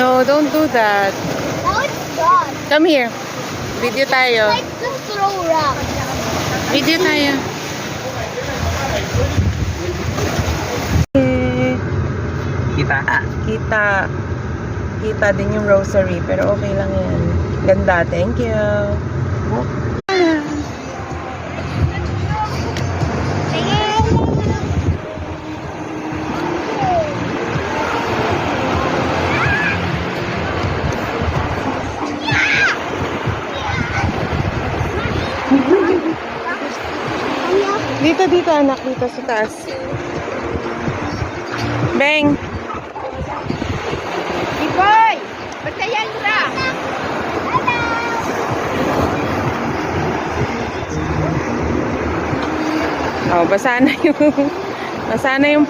No, don't do that. No, it's not. Come here. Video tayo. Like to throw rocks. Video tayo. Kita. Kita. Kita din yung rosary. Pero okay lang yan. Ganda. Thank you. Dito anak. Dito sa taas. Beng. Boy! Basta yan ra! Oh, basa na yung